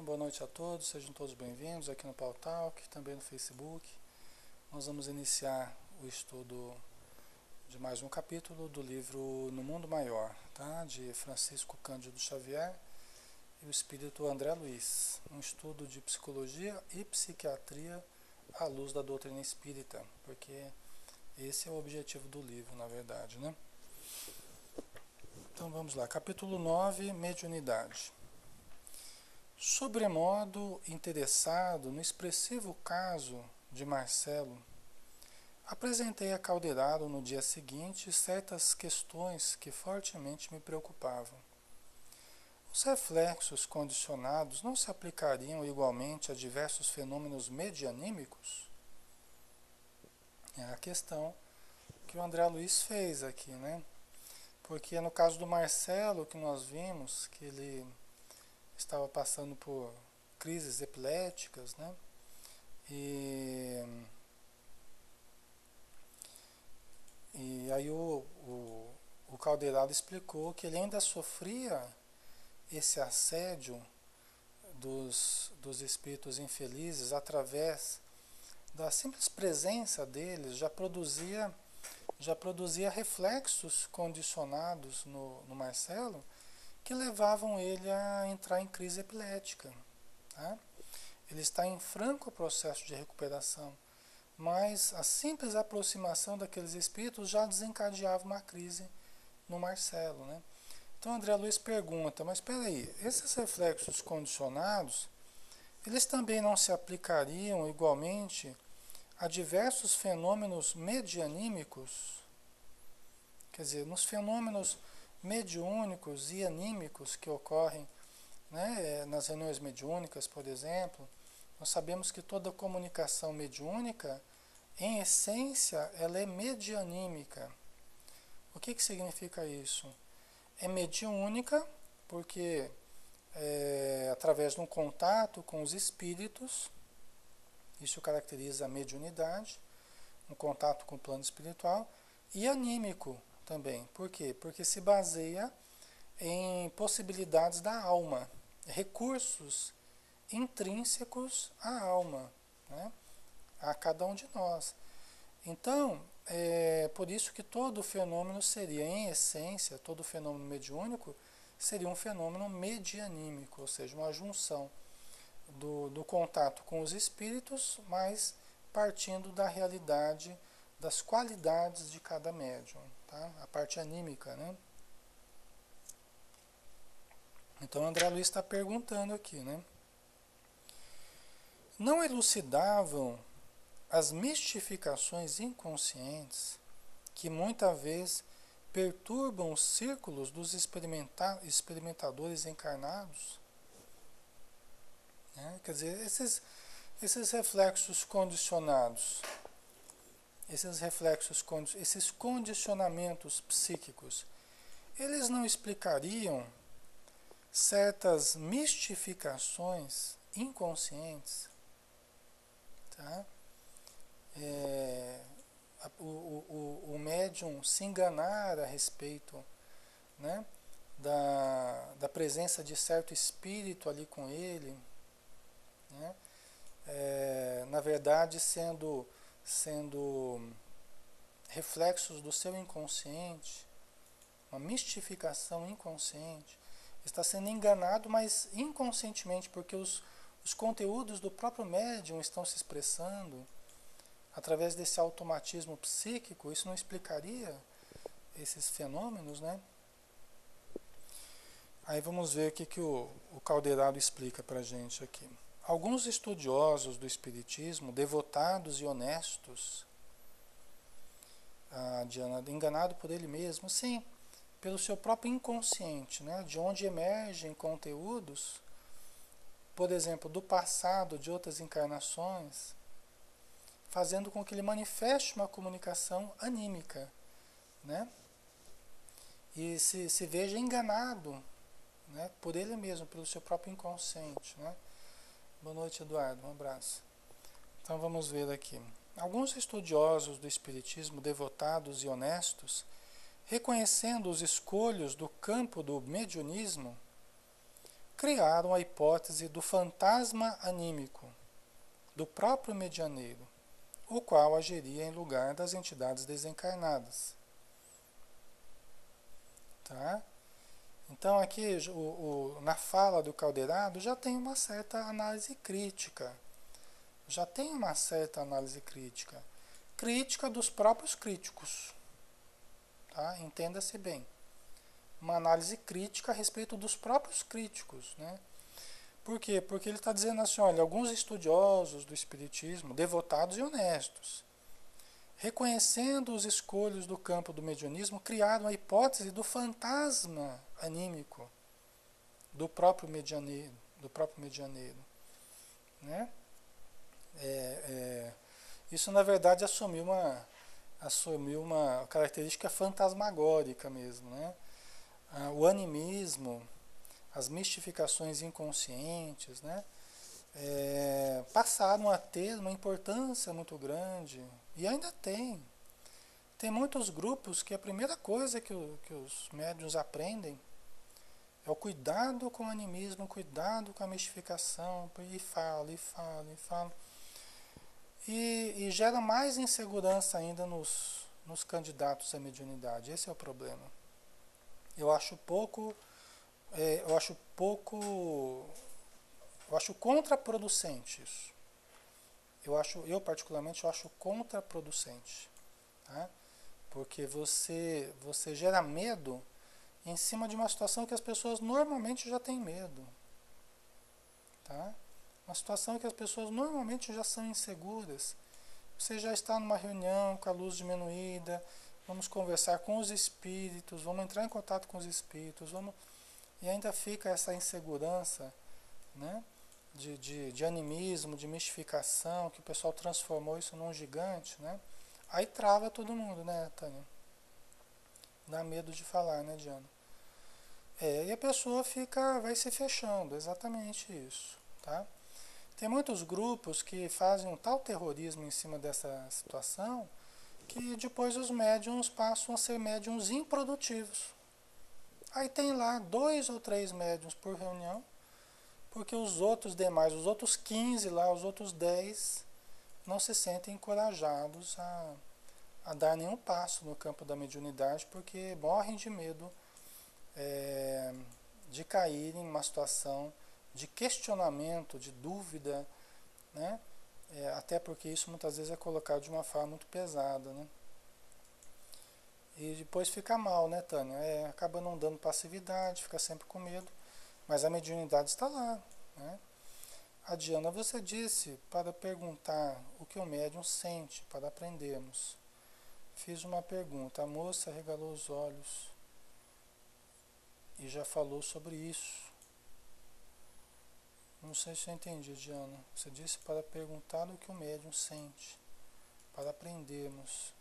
boa noite a todos, sejam todos bem-vindos aqui no Pautalk, também no Facebook. Nós vamos iniciar o estudo de mais um capítulo do livro No Mundo Maior, tá? De Francisco Cândido Xavier e o espírito André Luiz, um estudo de psicologia e psiquiatria à luz da doutrina espírita, porque esse é o objetivo do livro, na verdade, né? Então vamos lá, capítulo 9, Mediunidade. Sobremodo interessado no expressivo caso de Marcelo, apresentei a Calderaro no dia seguinte certas questões que fortemente me preocupavam. Os reflexos condicionados não se aplicariam igualmente a diversos fenômenos medianímicos? É a questão que o André Luiz fez aqui, né? Porque no caso do Marcelo, que nós vimos que ele estava passando por crises epiléticas, né? E aí o Calderaro explicou que ele ainda sofria esse assédio dos espíritos infelizes através da simples presença deles, já produzia reflexos condicionados no Marcelo que levavam ele a entrar em crise epilética. Tá? Ele está em franco processo de recuperação, mas a simples aproximação daqueles espíritos já desencadeava uma crise no Marcelo. Né? Então André Luiz pergunta, mas espera aí, esses reflexos condicionados, eles também não se aplicariam igualmente a diversos fenômenos medianímicos? Quer dizer, nos fenômenos mediúnicos e anímicos que ocorrem, né, nas reuniões mediúnicas, por exemplo, nós sabemos que toda comunicação mediúnica, em essência, ela é medianímica. O que significa isso? É mediúnica porque através de um contato com os espíritos, isso caracteriza a mediunidade, um contato com o plano espiritual, e anímico também. Por quê? Porque se baseia em possibilidades da alma, recursos intrínsecos à alma, né? A cada um de nós. Então, é por isso que todo fenômeno seria, em essência, todo fenômeno mediúnico seria um fenômeno medianímico, ou seja, uma junção do contato com os espíritos, mas partindo da realidade, das qualidades de cada médium, tá? A parte anímica, né? Então André Luiz está perguntando aqui, né? Não elucidavam as mistificações inconscientes que muitas vezes perturbam os círculos dos experimentadores encarnados? Né? Quer dizer, esses reflexos condicionados, esses condicionamentos psíquicos, eles não explicariam certas mistificações inconscientes? Tá? O médium se enganar a respeito, né, da presença de certo espírito ali com ele, né, na verdade sendo reflexos do seu inconsciente, uma mistificação inconsciente. Está sendo enganado, mas inconscientemente, porque os conteúdos do próprio médium estão se expressando através desse automatismo psíquico. Isso não explicaria esses fenômenos, né? Aí vamos ver o que o Calderaro explica para a gente aqui. Alguns estudiosos do espiritismo, devotados e honestos, Diana, enganado por ele mesmo, sim, pelo seu próprio inconsciente, né? De onde emergem conteúdos, por exemplo, do passado, de outras encarnações, fazendo com que ele manifeste uma comunicação anímica, né? E se veja enganado, né, por ele mesmo, pelo seu próprio inconsciente, né? Boa noite, Eduardo, um abraço. Então vamos ver aqui. Alguns estudiosos do espiritismo, devotados e honestos, reconhecendo os escolhos do campo do mediunismo, criaram a hipótese do fantasma anímico do próprio medianeiro, o qual agiria em lugar das entidades desencarnadas. Tá? Então aqui na fala do Calderado já tem uma certa análise crítica. Já tem uma certa análise crítica. Crítica dos próprios críticos. Tá? Entenda-se bem. Uma análise crítica a respeito dos próprios críticos. Né? Por quê? Porque ele está dizendo assim, olha, alguns estudiosos do Espiritismo, devotados e honestos, reconhecendo os escolhos do campo do mediunismo, criaram a hipótese do fantasma anímico do próprio medianeiro. Né? Isso, na verdade, assumiu uma característica fantasmagórica mesmo. Né? O animismo, as mistificações inconscientes, né? Passaram a ter uma importância muito grande, e ainda tem. Tem muitos grupos que a primeira coisa que os médiuns aprendem é o cuidado com o animismo, cuidado com a mistificação, e fala. E gera mais insegurança ainda nos candidatos à mediunidade. Esse é o problema. Eu acho contraproducente isso. Eu particularmente acho contraproducente, tá? Porque você gera medo em cima de uma situação que as pessoas normalmente já têm medo, tá? Uma situação que as pessoas normalmente já são inseguras. Você já está numa reunião com a luz diminuída, vamos conversar com os espíritos, vamos entrar em contato com os espíritos, e ainda fica essa insegurança, né? De animismo, de mistificação, que o pessoal transformou isso num gigante, né? Aí trava todo mundo, né, Tânia? Dá medo de falar, né, Diana? E a pessoa vai se fechando, exatamente isso, tá? Tem muitos grupos que fazem um tal terrorismo em cima dessa situação que depois os médiums passam a ser médiums improdutivos. Aí tem lá 2 ou 3 médiums por reunião, porque os outros 15 lá, os outros 10, não se sentem encorajados a dar nenhum passo no campo da mediunidade, porque morrem de medo de cair em uma situação de questionamento, de dúvida, né? Até porque isso muitas vezes é colocado de uma forma muito pesada, né? E depois fica mal, né, Tânia? Acaba não dando passividade, fica sempre com medo, mas a mediunidade está lá, né? A Diana, você disse para perguntar o que o médium sente, para aprendermos. Fiz uma pergunta, a moça regalou os olhos e já falou sobre isso. Não sei se eu entendi, Diana. Você disse para perguntar o que o médium sente, para aprendermos.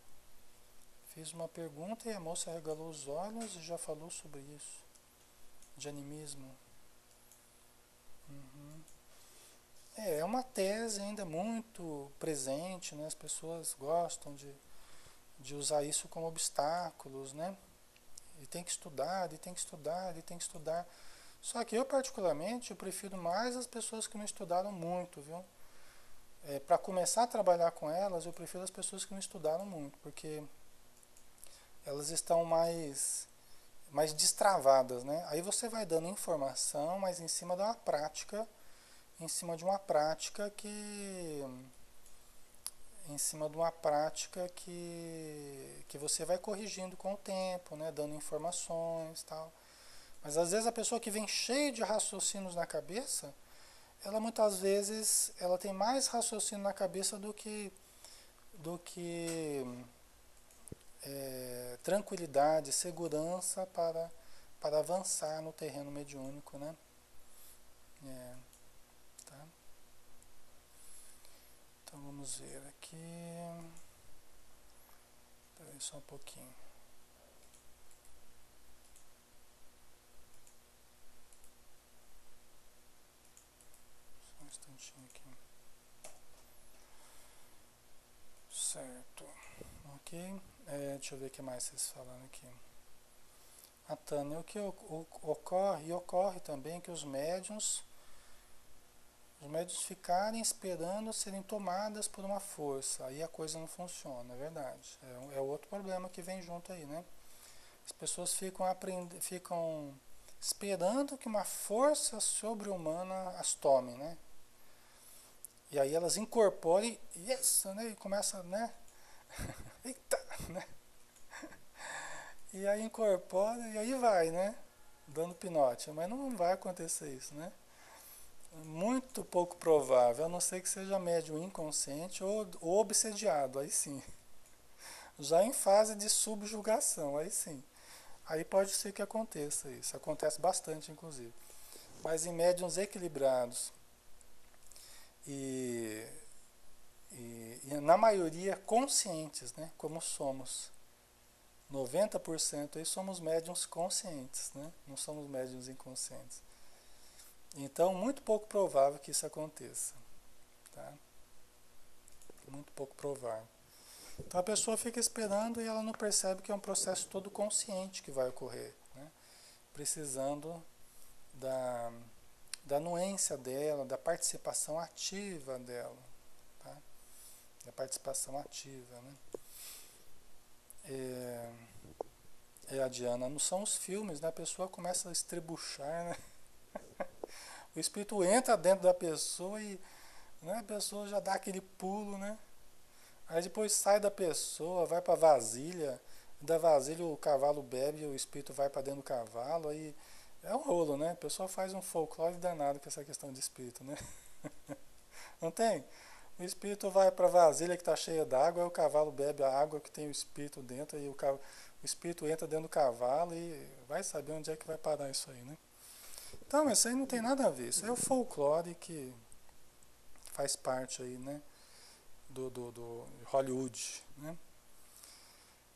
Fiz uma pergunta e a moça regalou os olhos e já falou sobre isso. De animismo. Uhum. É uma tese ainda muito presente, né? As pessoas gostam de usar isso como obstáculos, né? E tem que estudar, e tem que estudar, e tem que estudar. Só que eu, particularmente, eu prefiro mais as pessoas que não estudaram muito, viu? Para começar a trabalhar com elas, eu prefiro as pessoas que não estudaram muito, porque elas estão mais destravadas, né? Aí você vai dando informação, mas em cima de uma prática que você vai corrigindo com o tempo, né? Dando informações e tal. Mas às vezes a pessoa que vem cheia de raciocínios na cabeça, ela muitas vezes ela tem mais raciocínio na cabeça do que tranquilidade, segurança para avançar no terreno mediúnico, né? Tá? Então vamos ver aqui. Espera aí só um pouquinho. Só um instantinho aqui. Certo. Ok. Deixa eu ver o que mais vocês falaram aqui. a Tânia, o que ocorre, e ocorre também que os médiuns ficarem esperando serem tomadas por uma força, aí a coisa não funciona, é verdade. É outro problema que vem junto aí, né? As pessoas ficam esperando que uma força sobre-humana as tome, né? E aí elas incorporem, isso, né? E começa, né? Eita, né? E aí incorpora e aí vai, né? Dando pinote. Mas não vai acontecer isso, né? Muito pouco provável, a não ser que seja médium inconsciente ou obsediado, aí sim. Já em fase de subjugação, aí sim. Aí pode ser que aconteça isso. Acontece bastante, inclusive. Mas em médiums equilibrados e, e na maioria conscientes, né? Como somos. 90% aí somos médiums conscientes, né? Não somos médiums inconscientes. Então, muito pouco provável que isso aconteça. Tá? Muito pouco provável. Então a pessoa fica esperando e ela não percebe que é um processo todo consciente que vai ocorrer, né? Precisando da, da anuência dela, da participação ativa dela, tá? Da participação ativa, né? A Diana, não são os filmes, né? A pessoa começa a estrebuchar, né? O espírito entra dentro da pessoa e, né, a pessoa já dá aquele pulo, né? Aí depois sai da pessoa, vai para vasilha, da vasilha o cavalo bebe, o espírito vai para dentro do cavalo, aí é um rolo, né? A pessoa faz um folclore danado com essa questão de espírito, né? Não tem? O espírito vai para a vasilha que está cheia d'água, aí o cavalo bebe a água que tem o espírito dentro, aí o espírito entra dentro do cavalo e vai saber onde é que vai parar isso aí, né? Então, isso aí não tem nada a ver, isso aí é o folclore que faz parte aí, né? Do Hollywood, né?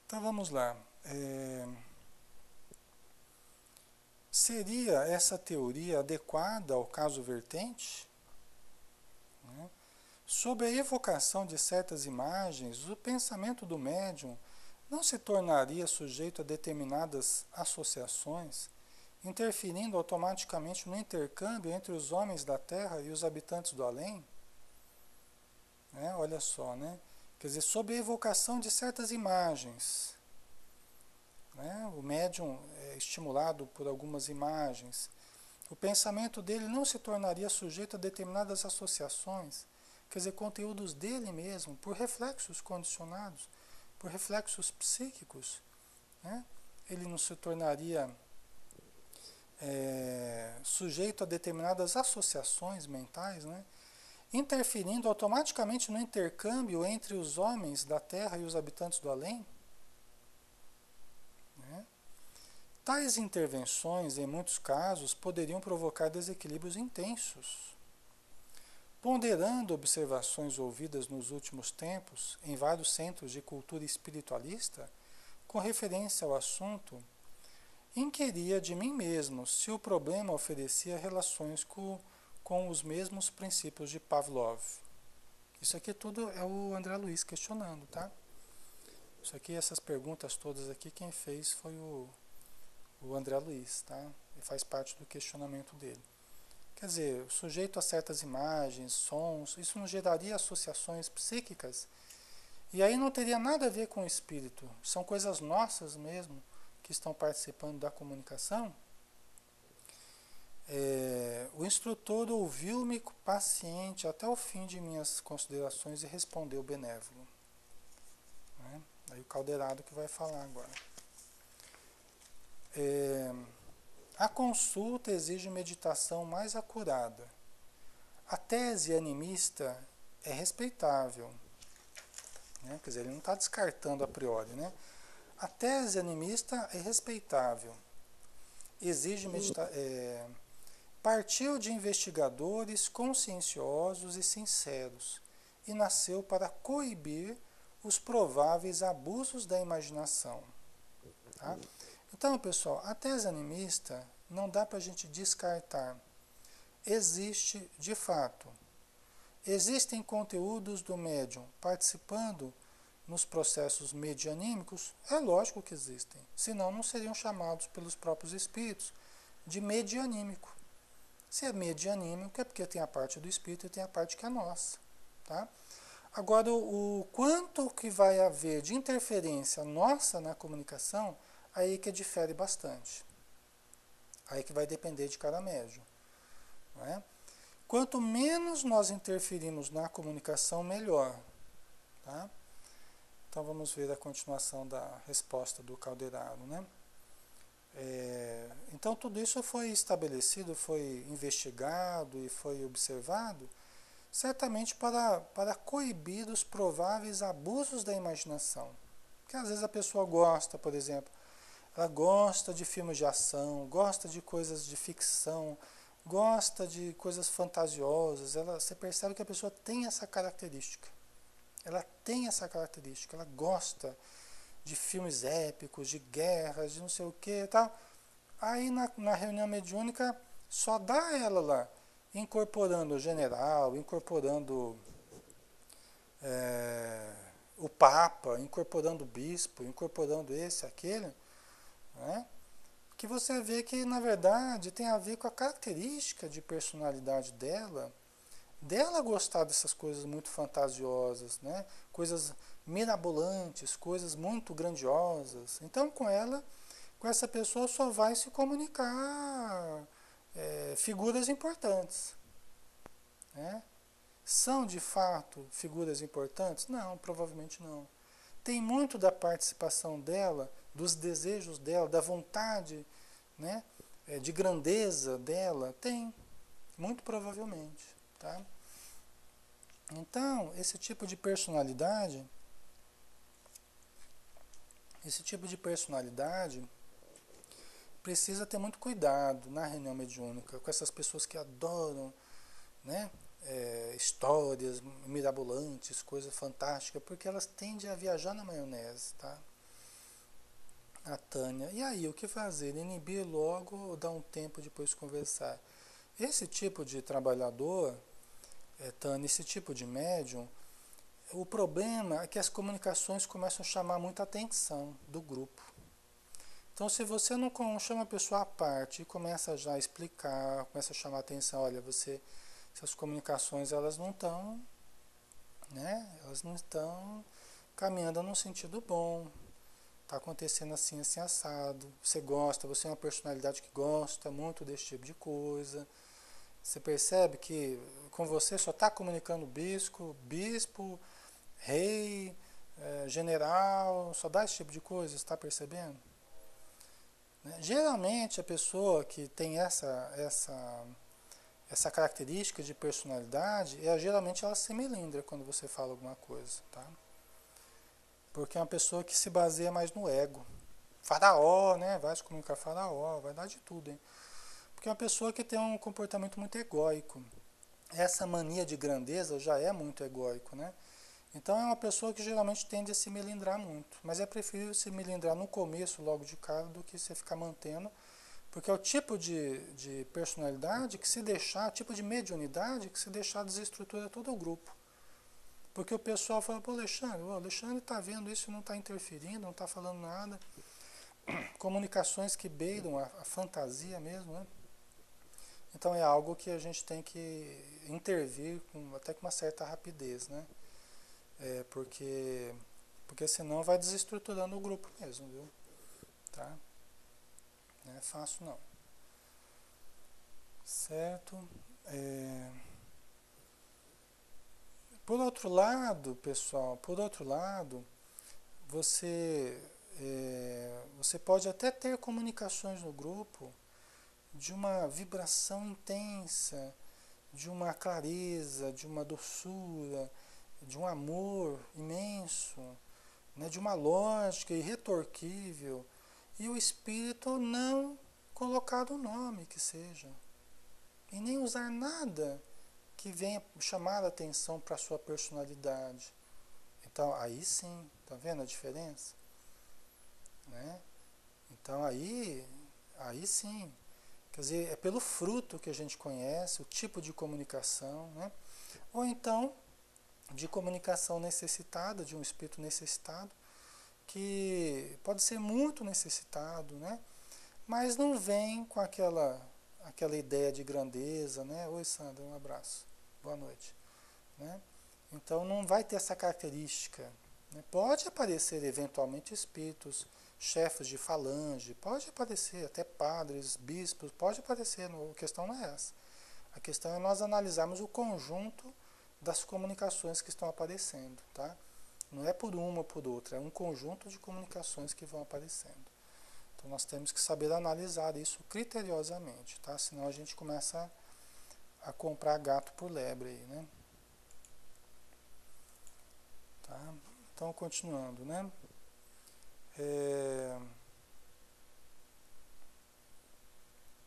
Então vamos lá. Seria essa teoria adequada ao caso vertente? Né? Sob a evocação de certas imagens, o pensamento do médium não se tornaria sujeito a determinadas associações, interferindo automaticamente no intercâmbio entre os homens da Terra e os habitantes do além? Né? Olha só, né? Quer dizer, sob a evocação de certas imagens, né? O médium é estimulado por algumas imagens, o pensamento dele não se tornaria sujeito a determinadas associações, quer dizer, conteúdos dele mesmo, por reflexos condicionados, por reflexos psíquicos, né? Ele não se tornaria sujeito a determinadas associações mentais, né? Interferindo automaticamente no intercâmbio entre os homens da Terra e os habitantes do além? Né? Tais intervenções, em muitos casos, poderiam provocar desequilíbrios intensos. Ponderando observações ouvidas nos últimos tempos em vários centros de cultura espiritualista, com referência ao assunto, inquiria de mim mesmo se o problema oferecia relações com os mesmos princípios de Pavlov. Isso aqui tudo é o André Luiz questionando, tá? Isso aqui, essas perguntas todas aqui, quem fez foi o André Luiz, tá? E faz parte do questionamento dele. Quer dizer, sujeito a certas imagens, sons, isso não geraria associações psíquicas? E aí não teria nada a ver com o espírito. São coisas nossas mesmo que estão participando da comunicação. O instrutor ouviu-me paciente até o fim de minhas considerações e respondeu benévolo. Né? Aí o Caldeirado que vai falar agora. A consulta exige meditação mais acurada. A tese animista é respeitável. Né? Quer dizer, ele não está descartando a priori. Né? A tese animista é respeitável. Exige meditação. Partiu de investigadores conscienciosos e sinceros e nasceu para coibir os prováveis abusos da imaginação. Tá? Então, pessoal, a tese animista não dá para a gente descartar. Existe, de fato, existem conteúdos do médium participando nos processos medianímicos? É lógico que existem, senão não seriam chamados pelos próprios espíritos de medianímico. Se é medianímico é porque tem a parte do espírito e tem a parte que é nossa, tá? Agora, o quanto que vai haver de interferência nossa na comunicação, aí que difere bastante. Aí que vai depender de cada médium, não é? Quanto menos nós interferimos na comunicação, melhor, tá? Então vamos ver a continuação da resposta do Calderaro, né? Então tudo isso foi estabelecido, foi investigado e foi observado, certamente para coibir os prováveis abusos da imaginação. Porque às vezes a pessoa gosta, por exemplo, ela gosta de filmes de ação, gosta de coisas de ficção, gosta de coisas fantasiosas. Você percebe que a pessoa tem essa característica. Ela tem essa característica, ela gosta de filmes épicos, de guerras, de não sei o que e tal. Aí na reunião mediúnica só dá ela lá, incorporando o general, incorporando o Papa, incorporando o bispo, incorporando esse, aquele, né? Que você vê que na verdade tem a ver com a característica de personalidade dela gostar dessas coisas muito fantasiosas, né? Coisas mirabolantes, coisas muito grandiosas. Então com essa pessoa só vai se comunicar figuras importantes, né? São de fato figuras importantes? Não, provavelmente não. Tem muito da participação dela, dos desejos dela, da vontade, né, de grandeza dela? Tem, muito provavelmente. Tá? Então, esse tipo de personalidade precisa ter muito cuidado na reunião mediúnica, com essas pessoas que adoram, né, histórias mirabolantes, coisas fantásticas, porque elas tendem a viajar na maionese, tá? A Tânia. E aí, o que fazer? Inibir logo ou dar um tempo depois de conversar? Esse tipo de trabalhador, Tânia, esse tipo de médium, o problema é que as comunicações começam a chamar muita atenção do grupo. Então, se você não chama a pessoa à parte e começa já a explicar, começa a chamar a atenção, olha, essas comunicações elas não estão, né? Elas não estão caminhando num sentido bom. Está acontecendo assim, assim, assado. Você é uma personalidade que gosta muito desse tipo de coisa. Você percebe que com você só está comunicando bispo, rei, general, só dá esse tipo de coisa, está percebendo? Né? Geralmente a pessoa que tem essa característica de personalidade, geralmente ela se melindra quando você fala alguma coisa, tá? Porque é uma pessoa que se baseia mais no ego. Faraó, né? Vai se comunicar faraó, vai dar de tudo, hein? Porque é uma pessoa que tem um comportamento muito egóico. Essa mania de grandeza já é muito egóico, né? Então é uma pessoa que geralmente tende a se melindrar muito. Mas é preferível se melindrar no começo, logo de cara, do que você ficar mantendo. Porque é o tipo de personalidade que se deixar, tipo de mediunidade que se deixar desestrutura todo o grupo. Porque o pessoal fala, pô, o Alexandre está vendo isso, não está interferindo, não está falando nada. Comunicações que beiram a fantasia mesmo, né? Então é algo que a gente tem que intervir até com uma certa rapidez, né? Porque senão vai desestruturando o grupo mesmo, viu? Tá? Não é fácil não. Certo? Por outro lado, pessoal, você, você pode até ter comunicações no grupo de uma vibração intensa, de uma clareza, de uma doçura, de um amor imenso, né, de uma lógica irretorquível, e o espírito não colocar o nome que seja, e nem usar nada que venha chamar a atenção para a sua personalidade. Então, aí sim, tá vendo a diferença? Né? Então, aí sim, quer dizer, é pelo fruto que a gente conhece, o tipo de comunicação, né? Ou então, de comunicação necessitada, de um espírito necessitado, que pode ser muito necessitado, né? Mas não vem com aquela ideia de grandeza, né? Oi, Sandra, um abraço, boa noite, né? Então não vai ter essa característica, né? Pode aparecer eventualmente espíritos, chefes de falange, pode aparecer até padres, bispos, pode aparecer, a questão não é essa. A questão é nós analisarmos o conjunto das comunicações que estão aparecendo, tá? Não é por uma ou por outra, é um conjunto de comunicações que vão aparecendo. Então nós temos que saber analisar isso criteriosamente, tá? Senão a gente começa a comprar gato por lebre aí, né? Tá? Então continuando, né?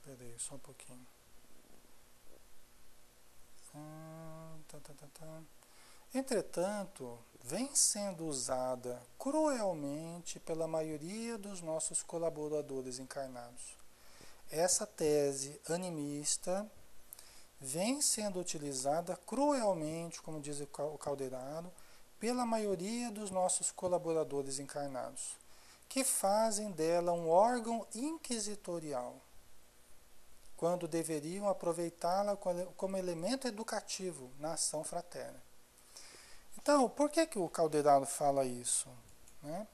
Peraí, só um pouquinho. Entretanto, vem sendo usada cruelmente pela maioria dos nossos colaboradores encarnados. Essa tese animista vem sendo utilizada cruelmente, como diz o Calderaro, pela maioria dos nossos colaboradores encarnados, que fazem dela um órgão inquisitorial, quando deveriam aproveitá-la como elemento educativo na ação fraterna. Então, por que o Calderaro fala isso? Né?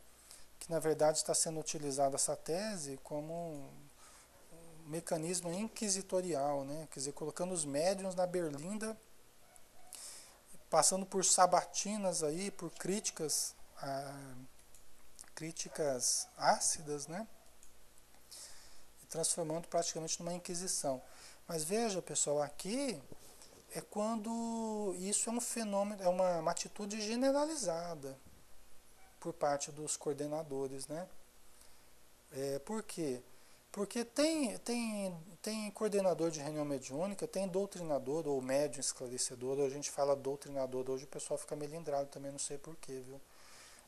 Que na verdade está sendo utilizada essa tese como um mecanismo inquisitorial, né? Quer dizer, colocando os médiuns na berlinda, passando por sabatinas aí, por críticas ácidas, né? E transformando praticamente numa inquisição. Mas veja, pessoal, aqui é quando isso é um fenômeno, é uma atitude generalizada por parte dos coordenadores, né? Por quê? Porque tem coordenador de reunião mediúnica, tem doutrinador ou médium esclarecedor, a gente fala doutrinador, hoje o pessoal fica melindrado também, não sei porquê, viu?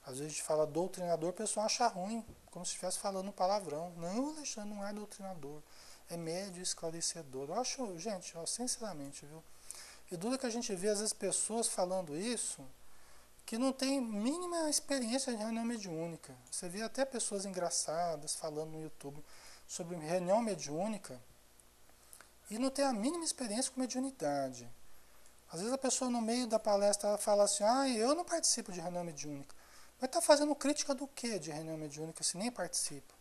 Às vezes a gente fala doutrinador, o pessoal acha ruim, como se estivesse falando um palavrão. Não, Alexandre, não é doutrinador, é médium esclarecedor. Eu acho, gente, ó, sinceramente, viu? E dura que a gente vê às vezes pessoas falando isso que não tem mínima experiência de reunião mediúnica. Você vê até pessoas engraçadas falando no YouTube sobre reunião mediúnica e não tem a mínima experiência com mediunidade. Às vezes a pessoa no meio da palestra fala assim, eu não participo de reunião mediúnica. Mas está fazendo crítica do que de reunião mediúnica se nem participa?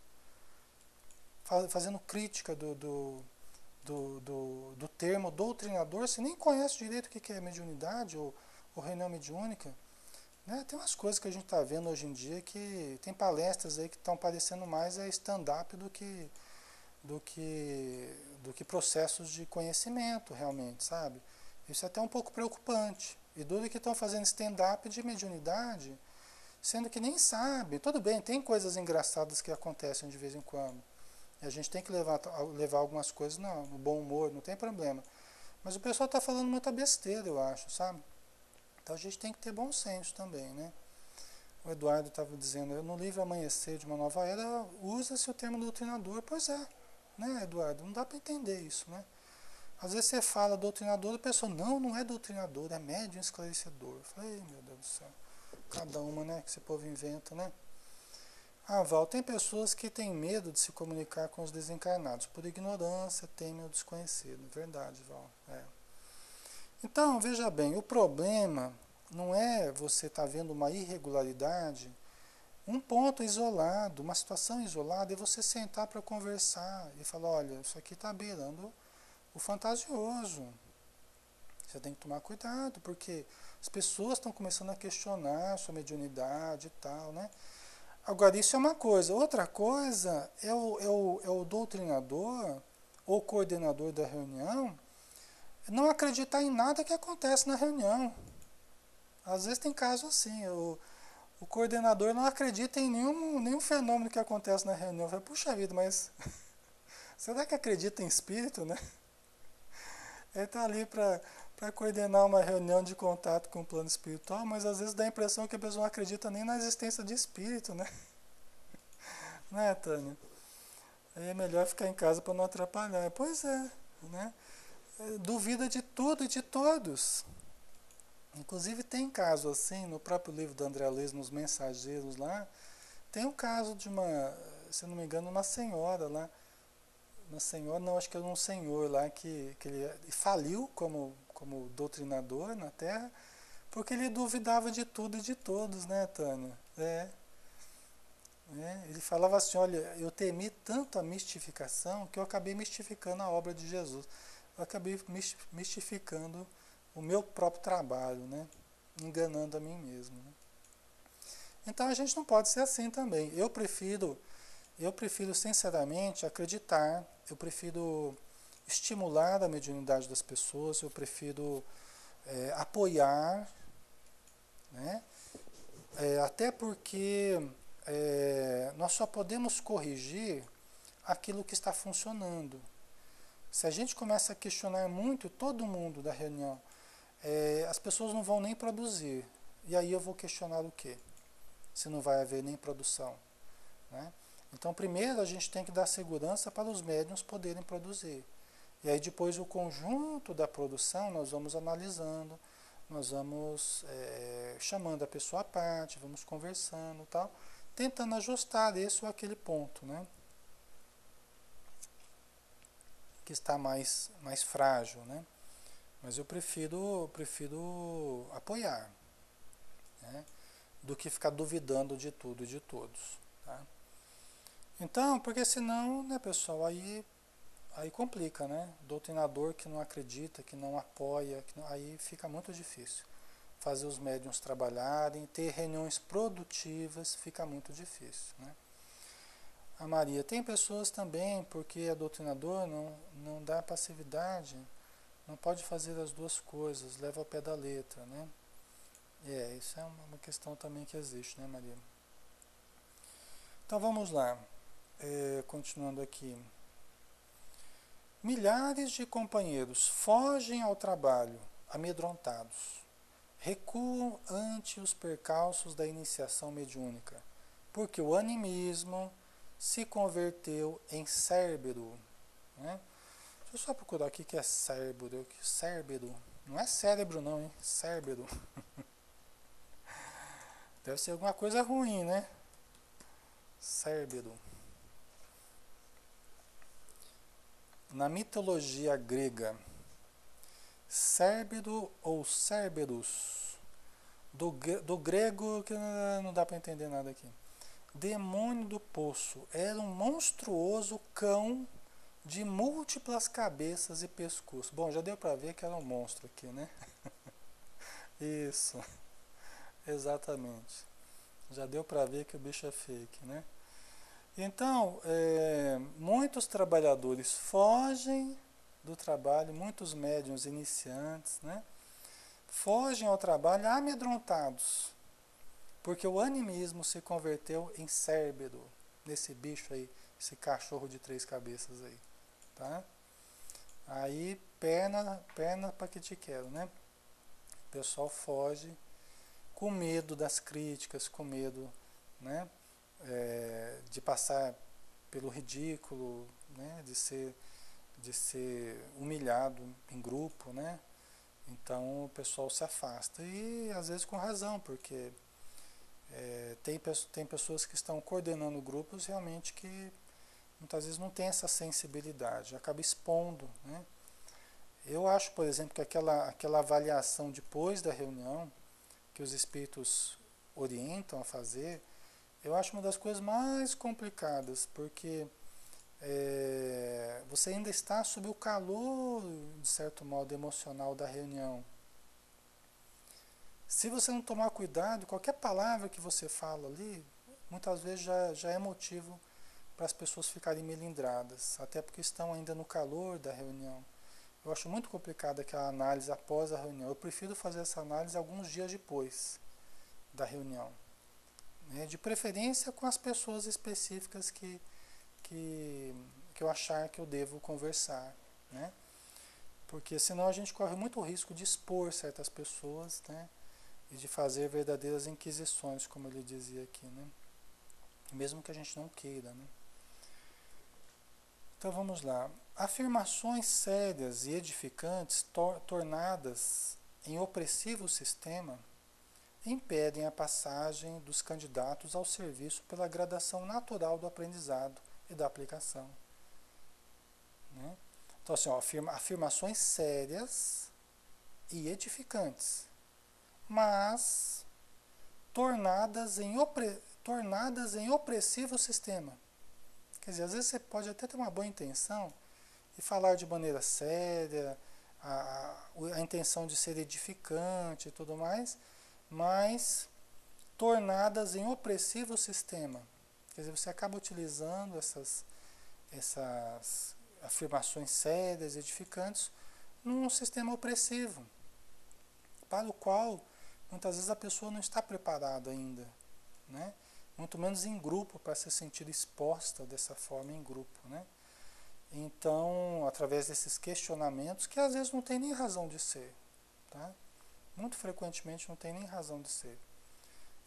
Fazendo crítica do termo doutrinador, se nem conhece direito o que é mediunidade ou reunião mediúnica. Né? Tem umas coisas que a gente está vendo hoje em dia que tem palestras aí que estão parecendo mais stand-up do que processos de conhecimento realmente, sabe? Isso é até um pouco preocupante. E duro que estão fazendo stand-up de mediunidade, sendo que nem sabe. Tudo bem, tem coisas engraçadas que acontecem de vez em quando. E a gente tem que levar algumas coisas no bom humor, não tem problema. Mas o pessoal está falando muita besteira, eu acho, sabe? Então a gente tem que ter bom senso também, né? O Eduardo estava dizendo, no livro Amanhecer de uma Nova Era, usa-se o termo doutrinador. Pois é, né, Eduardo? Não dá para entender isso, né? Às vezes você fala doutrinador, a pessoa, não é doutrinador, é médium esclarecedor. Eu falei, meu Deus do céu, cada uma, né, que esse povo inventa, né? Val, tem pessoas que têm medo de se comunicar com os desencarnados, por ignorância, temem o desconhecido. Verdade, Val. Então, veja bem, o problema não é você estar vendo uma irregularidade, um ponto isolado, uma situação isolada, é você sentar para conversar e falar, olha, isso aqui está beirando o fantasioso. Você tem que tomar cuidado, porque as pessoas estão começando a questionar a sua mediunidade e tal, né? Agora, isso é uma coisa. Outra coisa é o doutrinador ou coordenador da reunião não acreditar em nada que acontece na reunião. Às vezes tem caso assim, o coordenador não acredita em nenhum fenômeno que acontece na reunião. Fala, puxa vida, mas será que acredita em espírito, né? Ele está ali para coordenar uma reunião de contato com o plano espiritual, mas às vezes dá a impressão que a pessoa não acredita nem na existência de espírito, né? Não é, Tânia? Aí é melhor ficar em casa para não atrapalhar. Pois é, né? Duvida de tudo e de todos. Inclusive tem caso assim, no próprio livro do André Luiz, nos Mensageiros lá, tem um caso de uma, se eu não me engano, uma senhora, não, acho que era um senhor lá que ele faliu como doutrinador na Terra, porque ele duvidava de tudo e de todos, né, Tânia? Ele falava assim, olha, eu temi tanto a mistificação que eu acabei mistificando a obra de Jesus. Eu acabei mistificando o meu próprio trabalho, né? Enganando a mim mesmo. Né? Então a gente não pode ser assim também. Eu prefiro sinceramente acreditar, eu prefiro estimular a mediunidade das pessoas, eu prefiro apoiar, né? Até porque nós só podemos corrigir aquilo que está funcionando. Se a gente começa a questionar muito todo mundo da reunião, as pessoas não vão nem produzir. E aí eu vou questionar o quê? Se não vai haver nem produção. Né? Então, primeiro a gente tem que dar segurança para os médiuns poderem produzir. E aí depois o conjunto da produção nós vamos analisando, nós vamos chamando a pessoa à parte, vamos conversando e tal, tentando ajustar esse ou aquele ponto, né? Que está mais frágil, né? Mas eu prefiro apoiar, né? Do que ficar duvidando de tudo e de todos, tá? Então, porque senão, né, pessoal, aí complica, né? Doutrinador que não acredita, que não apoia, aí fica muito difícil. Fazer os médiuns trabalharem, ter reuniões produtivas, fica muito difícil, né? A Maria, tem pessoas também, porque é doutrinador, não dá passividade, não pode fazer as duas coisas, leva ao pé da letra, né? Isso é uma questão também que existe, né, Maria? Então vamos lá, continuando aqui. Milhares de companheiros fogem ao trabalho, amedrontados. Recuam ante os percalços da iniciação mediúnica, porque o animismo se converteu em Cérbero. Né? Deixa eu só procurar aqui que é Cérbero. Cérbero. Não é cérebro não, hein? Cérbero. Deve ser alguma coisa ruim, né? Cérbero. Na mitologia grega, Cérbero ou Cerberus, do grego que não dá para entender nada aqui. Demônio do poço, era um monstruoso cão de múltiplas cabeças e pescoço. Bom, já deu para ver que era um monstro aqui, né? Isso, exatamente. Já deu para ver que o bicho é fake, né? Então, muitos trabalhadores fogem do trabalho, muitos médiuns iniciantes, né? Fogem ao trabalho amedrontados, porque o animismo se converteu em Cérbero, nesse bicho aí, esse cachorro de 3 cabeças aí, tá? Aí, perna para que te quero, né? O pessoal foge com medo das críticas, com medo, né? De passar pelo ridículo, né? De ser humilhado em grupo, né? Então o pessoal se afasta e às vezes com razão, porque tem pessoas que estão coordenando grupos realmente que muitas vezes não tem essa sensibilidade, acaba expondo, né? Eu acho, por exemplo, que aquela avaliação depois da reunião que os espíritos orientam a fazer, eu acho uma das coisas mais complicadas, porque você ainda está sob o calor, de certo modo, emocional da reunião. Se você não tomar cuidado, qualquer palavra que você fala ali, muitas vezes já é motivo para as pessoas ficarem melindradas, até porque estão ainda no calor da reunião. Eu acho muito complicada aquela análise após a reunião. Eu prefiro fazer essa análise alguns dias depois da reunião. Né? De preferência com as pessoas específicas que eu achar que eu devo conversar. Né? Porque senão a gente corre muito risco de expor certas pessoas, né? E de fazer verdadeiras inquisições, como ele dizia aqui. Né? Mesmo que a gente não queira. Né? Então vamos lá. Afirmações sérias e edificantes tornadas em opressivo sistema impedem a passagem dos candidatos ao serviço pela gradação natural do aprendizado e da aplicação. Né? Então, assim, ó, afirmações sérias e edificantes, mas tornadas em opressivo sistema. Quer dizer, às vezes você pode até ter uma boa intenção e falar de maneira séria, a intenção de ser edificante e tudo mais, mas tornadas em opressivo sistema. Quer dizer, você acaba utilizando essas afirmações sérias, edificantes, num sistema opressivo, para o qual muitas vezes a pessoa não está preparada ainda, né? Muito menos em grupo, para se sentir exposta dessa forma em grupo, né? Então, através desses questionamentos, que às vezes não tem nem razão de ser, tá? Muito frequentemente não tem nem razão de ser,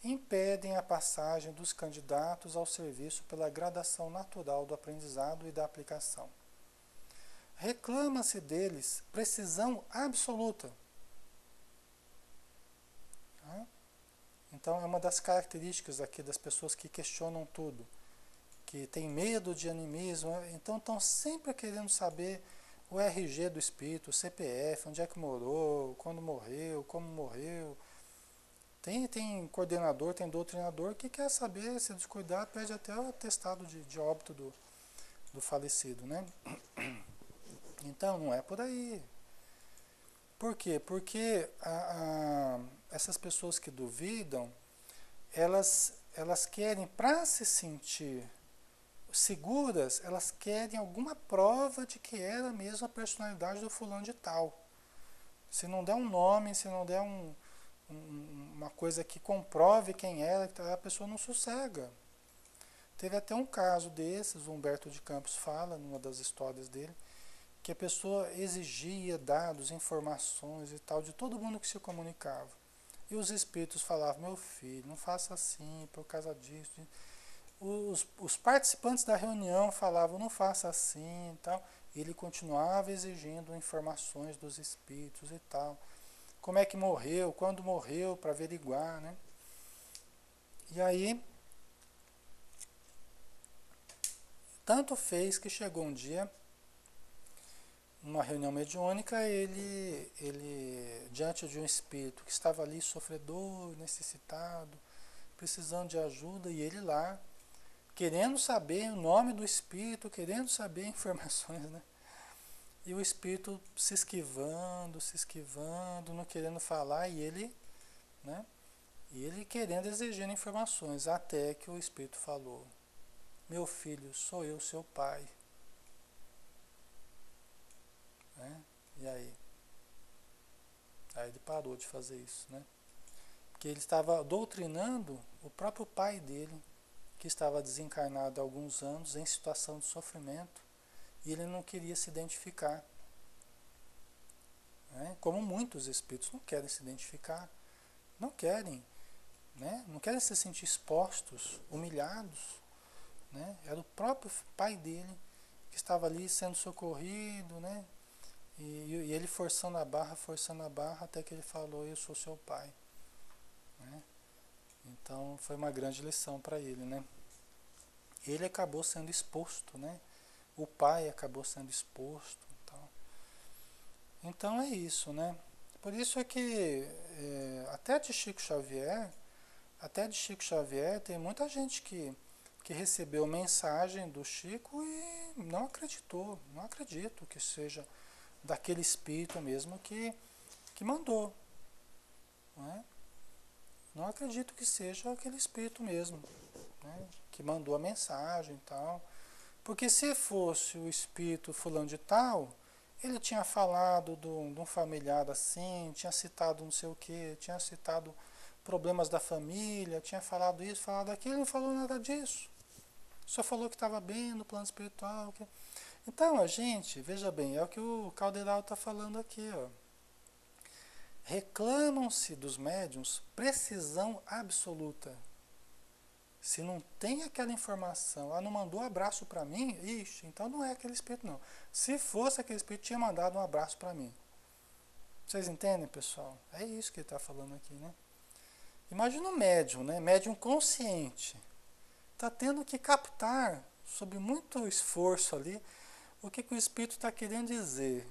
impedem a passagem dos candidatos ao serviço pela gradação natural do aprendizado e da aplicação. Reclama-se deles precisão absoluta. Tá? Então é uma das características aqui das pessoas que questionam tudo, que tem medo de animismo, então estão sempre querendo saber o RG do espírito, o CPF, onde é que morou, quando morreu, como morreu. Tem coordenador, tem doutrinador que quer saber, se descuidar, pede até o atestado de óbito do falecido, né? Então, não é por aí. Por quê? Porque essas pessoas que duvidam, elas querem, para se sentir seguras, elas querem alguma prova de que era mesmo a personalidade do fulano de tal. Se não der um nome, se não der uma coisa que comprove quem era, a pessoa não sossega. Teve até um caso desses, o Humberto de Campos fala, numa das histórias dele, que a pessoa exigia dados, informações e tal, de todo mundo que se comunicava. E os espíritos falavam, meu filho, não faça assim, por causa disso. Os participantes da reunião falavam, não faça assim e tal. E ele continuava exigindo informações dos espíritos e tal. Como é que morreu, quando morreu, para averiguar, né? E aí, tanto fez que chegou um dia, numa reunião mediúnica, ele diante de um espírito que estava ali sofredor, necessitado, precisando de ajuda, e ele lá, querendo saber o nome do espírito, querendo saber informações, né? E o espírito se esquivando, não querendo falar, e ele, né? E ele querendo, exigindo informações, até que o espírito falou, meu filho, sou eu, seu pai. Né? E aí? Aí ele parou de fazer isso, né? Porque ele estava doutrinando o próprio pai dele, que estava desencarnado há alguns anos, em situação de sofrimento, e ele não queria se identificar. Né? Como muitos espíritos não querem se identificar, não querem, né? Não querem se sentir expostos, humilhados. Né? Era o próprio pai dele que estava ali sendo socorrido, né? E ele forçando a barra, até que ele falou, eu sou seu pai. Né? Então foi uma grande lição para ele, né? Ele acabou sendo exposto, né? O pai acabou sendo exposto. Então é isso, né? Por isso é que até de Chico Xavier tem muita gente que recebeu mensagem do Chico e não acreditou, não acredito que seja daquele espírito mesmo que mandou. Não é? Não acredito que seja aquele espírito mesmo, né, que mandou a mensagem e tal. Porque se fosse o espírito fulano de tal, ele tinha falado de um familiar assim, tinha citado não sei o que, tinha citado problemas da família, tinha falado isso, falado aquilo, não falou nada disso. Só falou que estava bem no plano espiritual. Então, a gente, veja bem, é o que o Calderal está falando aqui, ó. Reclamam-se dos médiuns precisão absoluta. Se não tem aquela informação, não mandou abraço para mim, ixi, então não é aquele espírito não. Se fosse aquele espírito, tinha mandado um abraço para mim. Vocês entendem, pessoal? É isso que ele está falando aqui, né? Imagina um médium, né? Médium consciente. Está tendo que captar, sob muito esforço ali, o que, que o espírito está querendo dizer.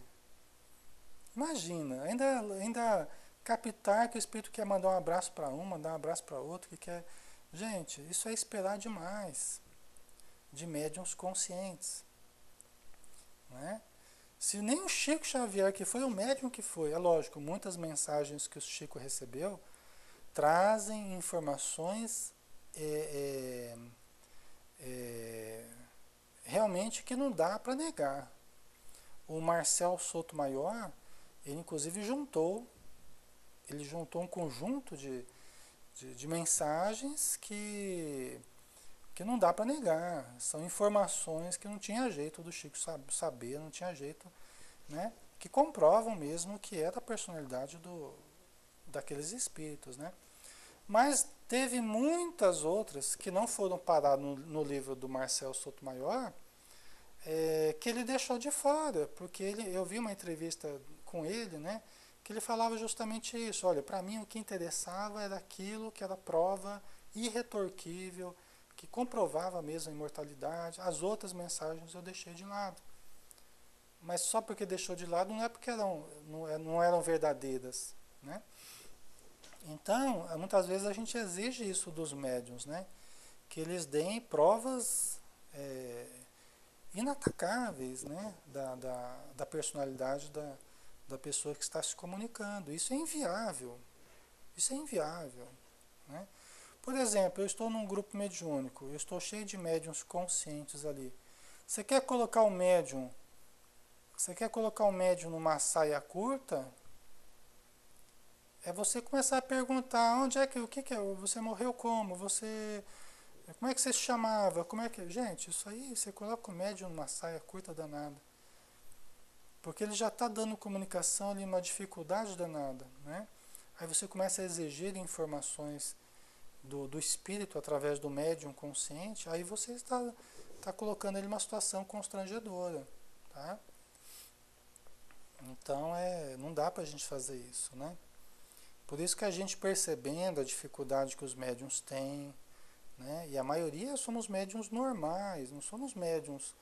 Imagina, ainda captar que o espírito quer mandar um abraço para um, mandar um abraço para outro, que quer. Gente, isso é esperar demais de médiums conscientes, né? Se nem o Chico Xavier, que foi o médium que foi, é lógico, muitas mensagens que o Chico recebeu trazem informações é, é, realmente que não dá para negar. O Marcel Sotomayor, ele inclusive juntou um conjunto de mensagens que não dá para negar. São informações que não tinha jeito do Chico saber, não tinha jeito, né? Que comprovam mesmo que é da personalidade daqueles espíritos, né? Mas teve muitas outras que não foram parar no livro do Marcel Sotomayor, que ele deixou de fora, porque eu vi uma entrevista com ele, né, que ele falava justamente isso. Olha, para mim o que interessava era aquilo que era prova irretorquível, que comprovava mesmo a imortalidade. As outras mensagens eu deixei de lado. Mas só porque deixou de lado não é porque não eram verdadeiras, né? Então, muitas vezes a gente exige isso dos médiuns, né? Que eles deem provas inatacáveis, né? Da personalidade da pessoa que está se comunicando. Isso é inviável. Isso é inviável, né? Por exemplo, eu estou num grupo mediúnico, eu estou cheio de médiuns conscientes ali. Você quer colocar o médium, você quer colocar o médium numa saia curta? É você começar a perguntar onde é que, o que é, você morreu como? Como é que você se chamava? Como é que, gente, isso aí você coloca o médium numa saia curta danada. Porque ele já está dando comunicação ali uma dificuldade danada, né? Aí você começa a exigir informações do espírito através do médium consciente, aí você está colocando ele numa situação constrangedora, tá? Então não dá para a gente fazer isso, né? Por isso que a gente percebendo a dificuldade que os médiums têm, né? E a maioria somos médiums normais, não somos médiums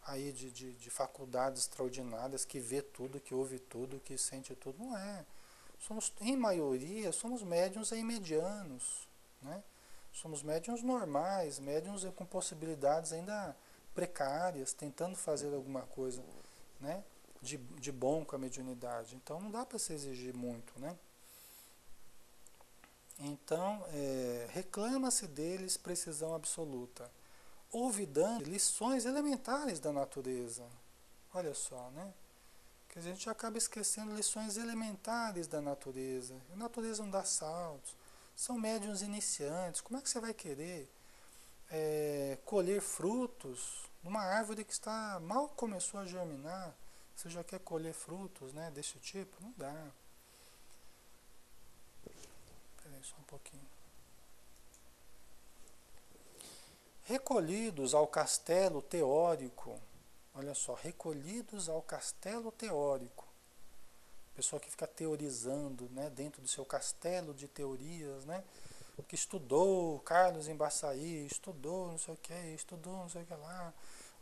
aí de faculdades extraordinárias que vê tudo, que ouve tudo, que sente tudo, não é. Em maioria, somos médiums aí medianos, né? Somos médiums normais, médiums com possibilidades ainda precárias, tentando fazer alguma coisa, né? De bom com a mediunidade. Então não dá para se exigir muito, né? Então, reclama-se deles precisão absoluta, olvidando lições elementares da natureza. Olha só, né? Que a gente acaba esquecendo lições elementares da natureza. A natureza não dá saltos. São médiuns iniciantes. Como é que você vai querer colher frutos numa árvore que mal começou a germinar? Você já quer colher frutos, né, desse tipo? Não dá. Espera aí só um pouquinho. Recolhidos ao castelo teórico. Olha só, recolhidos ao castelo teórico. Pessoa que fica teorizando, né, dentro do seu castelo de teorias, né, que estudou Carlos Embaçaí, estudou não sei o que, estudou não sei o que lá.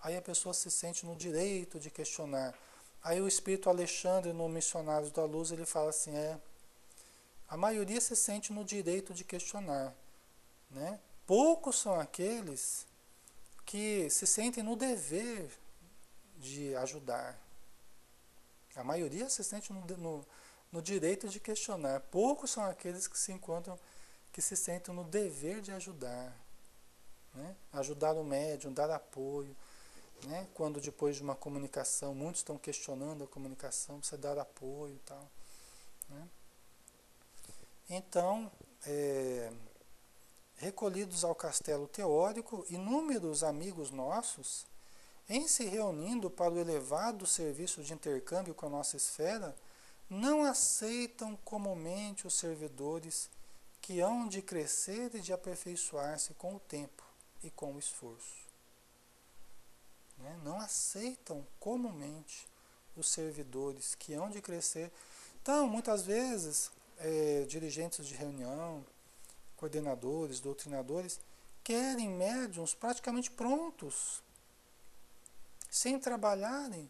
Aí a pessoa se sente no direito de questionar. Aí o espírito Alexandre, no Missionários da Luz, ele fala assim, a maioria se sente no direito de questionar, né? Poucos são aqueles que se sentem no dever de ajudar. A maioria se sente no direito de questionar. Poucos são aqueles que se encontram, que se sentem no dever de ajudar, né? Ajudar o médium, dar apoio, né? Quando depois de uma comunicação, muitos estão questionando a comunicação, você dar apoio e tal, né? Então, recolhidos ao castelo teórico, inúmeros amigos nossos, em se reunindo para o elevado serviço de intercâmbio com a nossa esfera, não aceitam comumente os servidores que hão de crescer e de aperfeiçoar-se com o tempo e com o esforço. Né? Não aceitam comumente os servidores que hão de crescer. Então, muitas vezes, dirigentes de reunião, coordenadores, doutrinadores, querem médiums praticamente prontos, sem trabalharem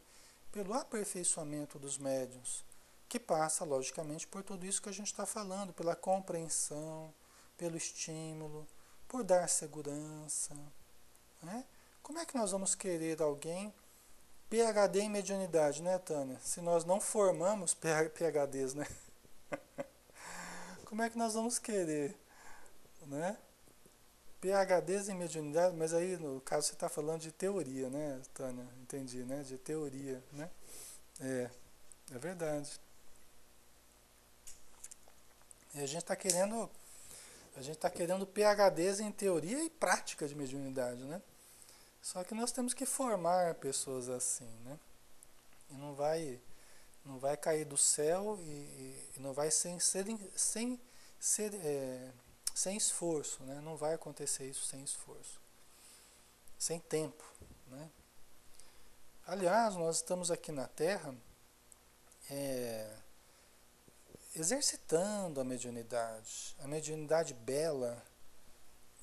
pelo aperfeiçoamento dos médiums, que passa, logicamente, por tudo isso que a gente está falando, pela compreensão, pelo estímulo, por dar segurança. Né? Como é que nós vamos querer alguém PhD em mediunidade, né, Tânia? Se nós não formamos PhDs, né? Como é que nós vamos querer, né? PhDs em mediunidade, mas aí no caso você está falando de teoria, né, Tânia? Entendi, né? De teoria, né? É, é verdade. E a gente está querendo PhDs em teoria e prática de mediunidade, né? Só que nós temos que formar pessoas assim, né? E não vai cair do céu e não vai ser, sem esforço, né? Não vai acontecer isso sem esforço, sem tempo, né? Aliás, nós estamos aqui na Terra é, exercitando a mediunidade bela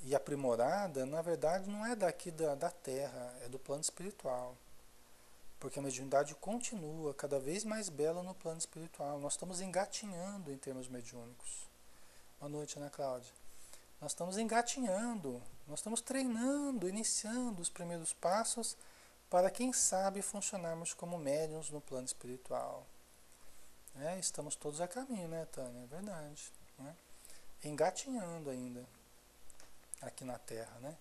e aprimorada, na verdade, não é daqui da Terra, é do plano espiritual. Porque a mediunidade continua cada vez mais bela no plano espiritual. Nós estamos engatinhando em termos mediúnicos. Boa noite, Ana Cláudia. Nós estamos engatinhando, nós estamos treinando, iniciando os primeiros passos para, quem sabe, funcionarmos como médiuns no plano espiritual. Estamos todos a caminho, né, Tânia? É verdade. Né? Engatinhando ainda aqui na Terra, né?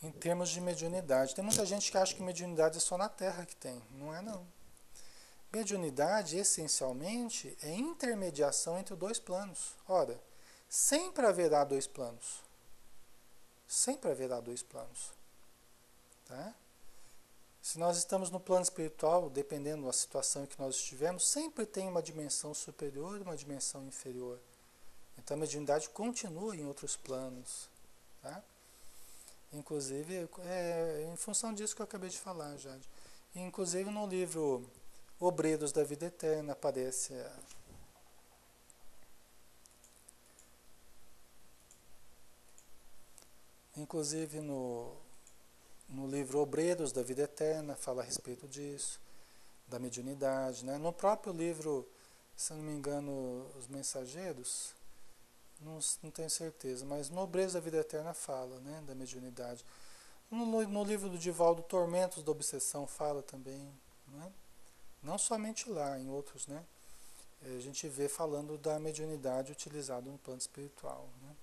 Em termos de mediunidade. Tem muita gente que acha que mediunidade é só na Terra que tem. Não é, não. Mediunidade, essencialmente, é intermediação entre dois planos. Ora, sempre haverá dois planos. Sempre haverá dois planos. Tá? Se nós estamos no plano espiritual, dependendo da situação em que nós estivermos, sempre tem uma dimensão superior e uma dimensão inferior. Então a mediunidade continua em outros planos. Tá? Inclusive, em função disso que eu acabei de falar, Jade. Inclusive no livro Obreiros da Vida Eterna aparece inclusive no livro Obreiros da Vida Eterna fala a respeito disso, da mediunidade, né? No próprio livro, se não me engano, Os Mensageiros, não tenho certeza, mas no Obreiros da Vida Eterna fala, né, da mediunidade. No livro do Divaldo, Tormentos da Obsessão, fala também, né? Não somente lá, em outros, né? A gente vê falando da mediunidade utilizada no plano espiritual, né?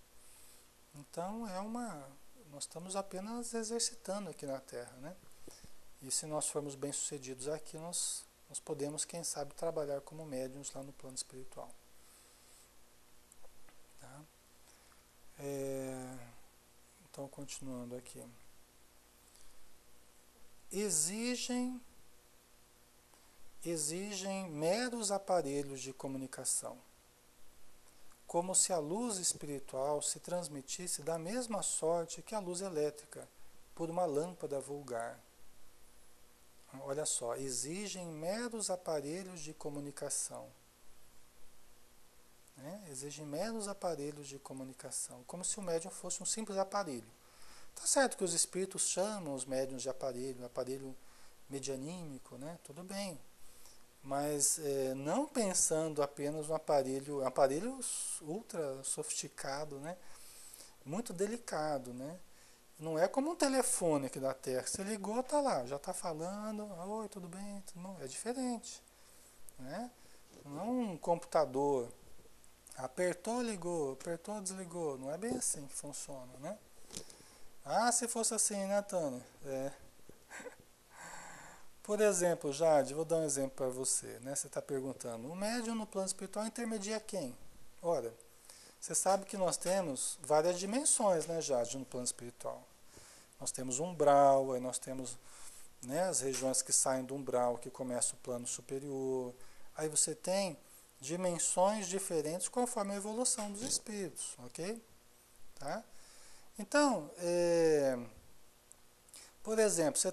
Então nós estamos apenas exercitando aqui na Terra, né? E se nós formos bem-sucedidos aqui, nós podemos, quem sabe, trabalhar como médiuns lá no plano espiritual. Tá? Então, continuando aqui. Exigem meros aparelhos de comunicação, como se a luz espiritual se transmitisse da mesma sorte que a luz elétrica, por uma lâmpada vulgar. Olha só, exigem meros aparelhos de comunicação. Né? Exigem meros aparelhos de comunicação, como se o médium fosse um simples aparelho. Tá certo que os espíritos chamam os médiuns de aparelho medianímico, né? Tudo bem. Mas não pensando apenas no aparelho ultra sofisticado, né? Muito delicado, né? Não é como um telefone aqui da Terra. Você ligou, tá lá, já está falando, oi, tudo bem? Tudo bom? É diferente, né? Não é um computador. Apertou, ligou, apertou, desligou. Não é bem assim que funciona, né? Ah, se fosse assim, né, Tânia? Por exemplo, Jade, vou dar um exemplo para você, né? Você está perguntando, o médium no plano espiritual intermedia quem? Ora, você sabe que nós temos várias dimensões, né, Jade, no plano espiritual. Nós temos umbral, aí nós temos, né, as regiões que saem do umbral, que começa o plano superior. Aí você tem dimensões diferentes conforme a evolução dos espíritos, ok? Tá? Então, por exemplo, você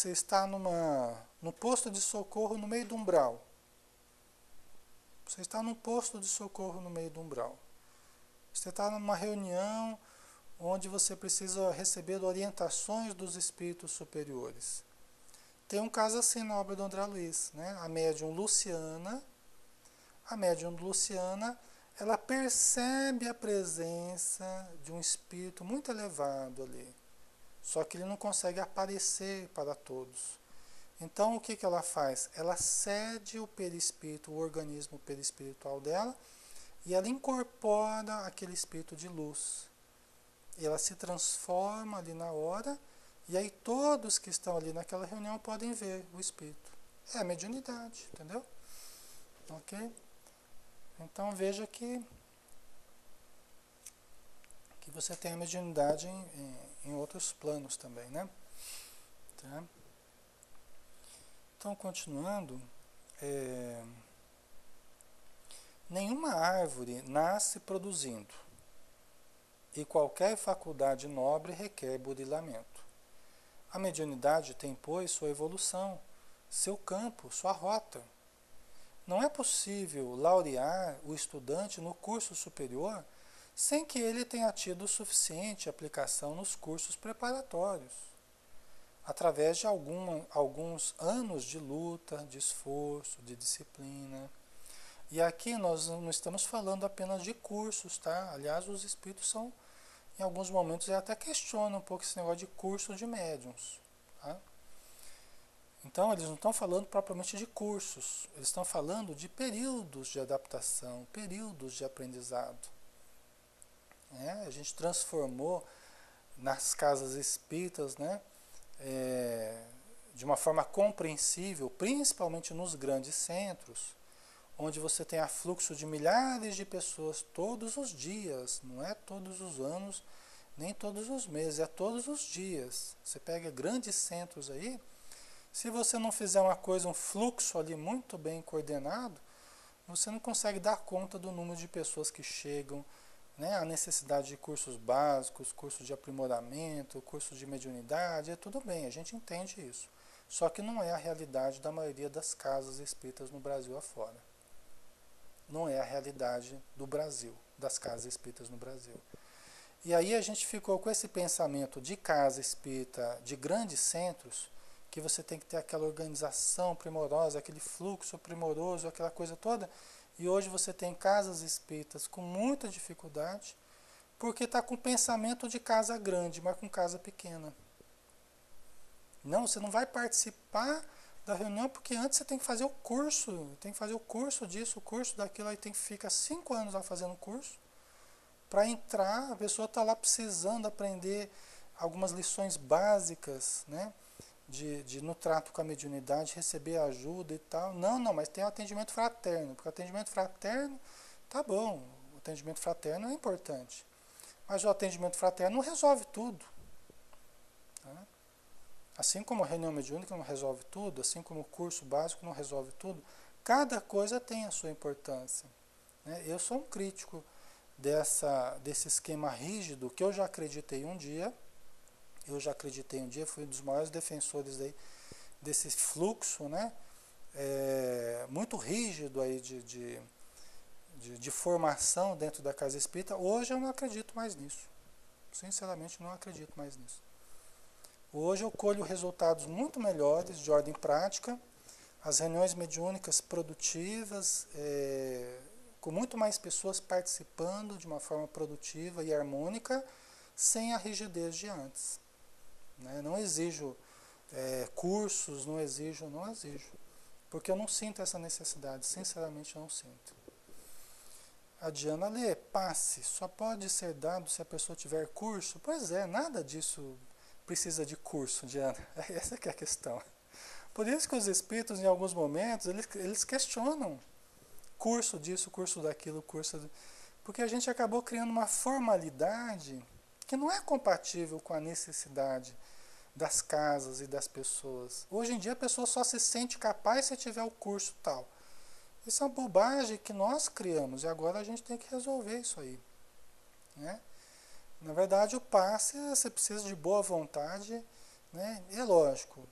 está no posto de socorro no meio do umbral. Você está num posto de socorro no meio do umbral. Você está numa reunião onde você precisa receber orientações dos espíritos superiores. Tem um caso assim na obra do André Luiz, né? A médium Luciana, ela percebe a presença de um espírito muito elevado ali. Só que ele não consegue aparecer para todos. Então o que ela faz? Ela cede o perispírito, o organismo perispiritual dela, e ela incorpora aquele espírito de luz. E ela se transforma ali na hora, e aí todos que estão ali naquela reunião podem ver o espírito. É a mediunidade, entendeu? Ok? Então veja que você tem a mediunidade em outros planos também, né? Tá? Então, continuando, nenhuma árvore nasce produzindo, e qualquer faculdade nobre requer burilamento. A mediunidade tem, pois, sua evolução, seu campo, sua rota. Não é possível laurear o estudante no curso superior sem que ele tenha tido suficiente aplicação nos cursos preparatórios, através de alguns anos de luta, de esforço, de disciplina. E aqui nós não estamos falando apenas de cursos, tá? Aliás, os espíritos são, em alguns momentos, até questionam um pouco esse negócio de curso de médiuns, tá? Então, eles não estão falando propriamente de cursos, eles estão falando de períodos de adaptação, períodos de aprendizado. A gente transformou nas casas espíritas, né, de uma forma compreensível, principalmente nos grandes centros, onde você tem afluxo de milhares de pessoas todos os dias, não é todos os anos, nem todos os meses, é todos os dias. Você pega grandes centros aí, se você não fizer uma coisa, um fluxo ali muito bem coordenado, você não consegue dar conta do número de pessoas que chegam, né, a necessidade de cursos básicos, cursos de aprimoramento, cursos de mediunidade, é tudo bem, a gente entende isso. Só que não é a realidade da maioria das casas espíritas no Brasil afora. Não é a realidade do Brasil, das casas espíritas no Brasil. E aí a gente ficou com esse pensamento de casa espírita, de grandes centros, que você tem que ter aquela organização primorosa, aquele fluxo primoroso, aquela coisa toda. E hoje você tem casas espíritas com muita dificuldade, porque está com pensamento de casa grande, mas com casa pequena. Não, você não vai participar da reunião, porque antes você tem que fazer o curso, tem que fazer o curso disso, o curso daquilo, aí tem que ficar 5 anos lá fazendo o curso. Para entrar, a pessoa está lá precisando aprender algumas lições básicas, né? No trato com a mediunidade, receber ajuda e tal. Não, mas tem o atendimento fraterno, porque o atendimento fraterno, tá bom, o atendimento fraterno é importante, mas o atendimento fraterno não resolve tudo. Tá? Assim como a reunião mediúnica não resolve tudo, assim como o curso básico não resolve tudo, cada coisa tem a sua importância. Né? Eu sou um crítico desse esquema rígido que eu já acreditei um dia, fui um dos maiores defensores desse fluxo, né, muito rígido aí de formação dentro da casa espírita. Hoje eu não acredito mais nisso. Sinceramente, não acredito mais nisso. Hoje eu colho resultados muito melhores de ordem prática, as reuniões mediúnicas produtivas, com muito mais pessoas participando de uma forma produtiva e harmônica, sem a rigidez de antes. Né? Não exijo cursos, não exijo, porque eu não sinto essa necessidade, sinceramente eu não sinto. A Diana lê, passe, só pode ser dado se a pessoa tiver curso? Pois é, nada disso precisa de curso, Diana, essa que é a questão. Por isso que os espíritos, em alguns momentos, eles questionam curso disso, curso daquilo, porque a gente acabou criando uma formalidade que não é compatível com a necessidade das casas e das pessoas. Hoje em dia a pessoa só se sente capaz se tiver o curso tal. Isso é uma bobagem que nós criamos e agora a gente tem que resolver isso aí. Né? Na verdade, o passe, você precisa de boa vontade, né? É lógico,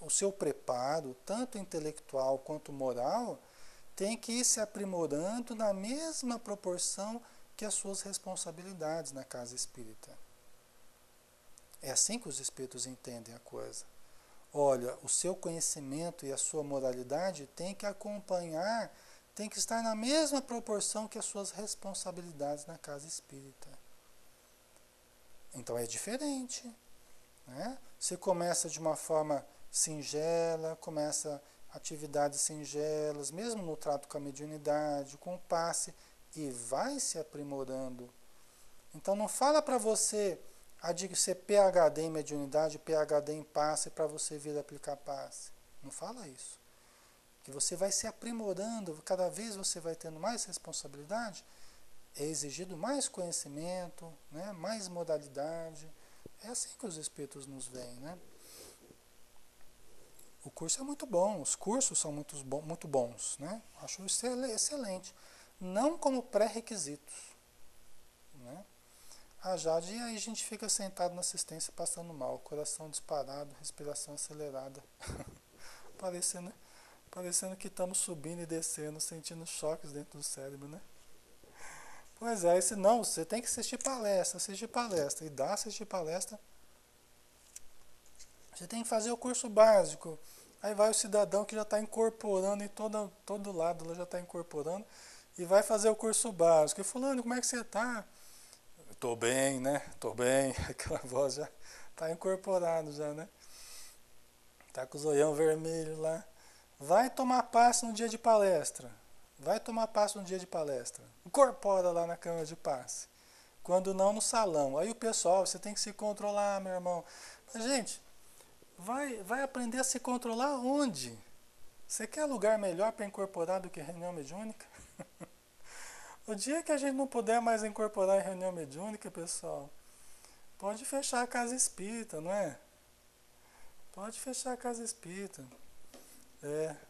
o seu preparo, tanto intelectual quanto moral, tem que ir se aprimorando na mesma proporção que as suas responsabilidades na casa espírita. É assim que os espíritos entendem a coisa. Olha, o seu conhecimento e a sua moralidade tem que acompanhar, tem que estar na mesma proporção que as suas responsabilidades na casa espírita. Então é diferente, né? Você começa de uma forma singela, começa atividades singelas, mesmo no trato com a mediunidade, com o passe, e vai se aprimorando. Então não fala para você ser PhD em mediunidade, PhD em passe, para você vir aplicar passe. Não fala isso. Que você vai se aprimorando, cada vez você vai tendo mais responsabilidade, é exigido mais conhecimento, né, mais modalidade. É assim que os espíritos nos veem, né? O curso é muito bom, os cursos são muito bons, né? Acho excelente. Não como pré-requisitos, né? A Jade, e aí a gente fica sentado na assistência passando mal, coração disparado, respiração acelerada, parecendo que estamos subindo e descendo, sentindo choques dentro do cérebro, né? Pois é, não, você tem que assistir palestra, e dá assistir palestra. Você tem que fazer o curso básico. Aí vai o cidadão que já está incorporando em todo lado, ela já está incorporando, e vai fazer o curso básico. E fulano, como é que você está? Estou bem, né? Estou bem. Aquela voz já está incorporado já, né? Está com o zoião vermelho lá. Vai tomar passe no dia de palestra. Vai tomar passe no dia de palestra. Incorpora lá na cama de passe. Quando não, no salão. Aí o pessoal, você tem que se controlar, meu irmão. Mas, gente, vai aprender a se controlar onde? Você quer lugar melhor para incorporar do que reunião mediúnica? O dia que a gente não puder mais incorporar em reunião mediúnica, pessoal, pode fechar a casa espírita, não é? Pode fechar a casa espírita.